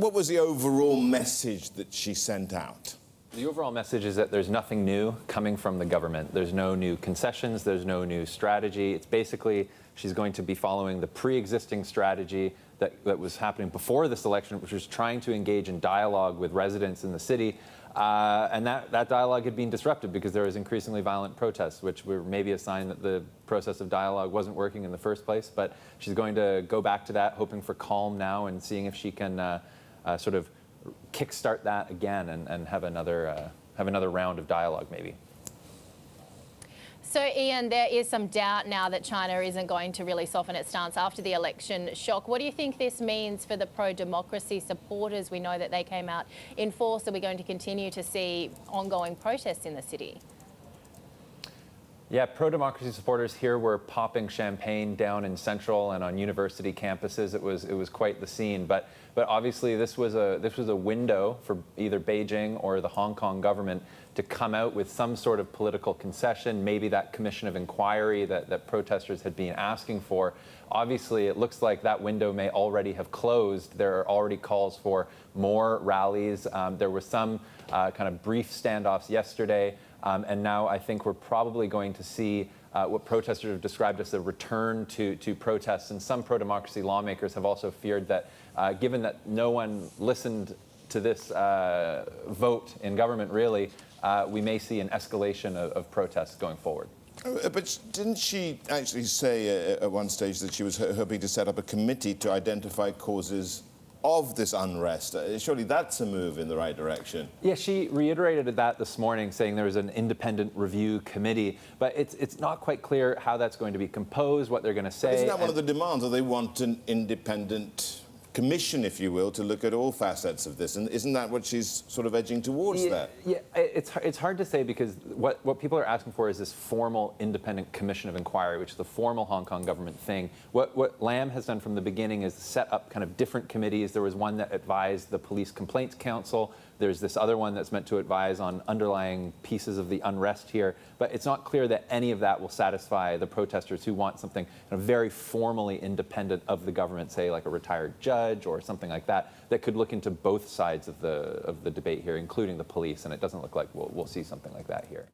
What was the overall message that she sent out? The overall message is that there's nothing new coming from the government. There's no new concessions. There's no new strategy. It's basically she's going to be following the pre-existing strategy that was happening before this election, which was trying to engage in dialogue with residents in the city. And that dialogue had been disrupted because there was increasingly violent protests, which were maybe a sign that the process of dialogue wasn't working in the first place. But she's going to go back to that, hoping for calm now and seeing if she can sort of kickstart that again and have another round of dialogue, maybe. So, Iain, there is some doubt now that China isn't going to really soften its stance after the election shock. What do you think this means for the pro-democracy supporters? We know that they came out in force. Are we going to continue to see ongoing protests in the city? Yeah, pro-democracy supporters here were popping champagne down in Central and on university campuses. It was quite the scene. But obviously this was a window for either Beijing or the Hong Kong government to come out with some sort of political concession, maybe that commission of inquiry that protesters had been asking for. Obviously, it looks like that window may already have closed. There are already calls for more rallies. There were some kind of brief standoffs yesterday. And now I think we're probably going to see what protesters have described as a return to protests. And some pro-democracy lawmakers have also feared that given that no one listened to this vote in government, really, we may see an escalation of protests going forward. But didn't she actually say at one stage that she was hoping to set up a committee to identify causes of this unrest? Surely that's a move in the right direction. Yeah, she reiterated that this morning, saying there was an independent review committee, but it's not quite clear how that's going to be composed, what they're going to say. But isn't that one of the demands, or they want an independent commission, if you will, to look at all facets of this? And isn't that what she's sort of edging towards that? Yeah, it's hard to say, because what people are asking for is this formal independent commission of inquiry, which is the formal Hong Kong government thing. What Lam has done from the beginning is set up kind of different committees. There was one that advised the Police Complaints Council. There's this other one that's meant to advise on underlying pieces of the unrest here. But it's not clear that any of that will satisfy the protesters who want something kind of very formally independent of the government, say like a retired judge or something like that, that could look into both sides of the debate here, including the police. And it doesn't look like we'll see something like that here.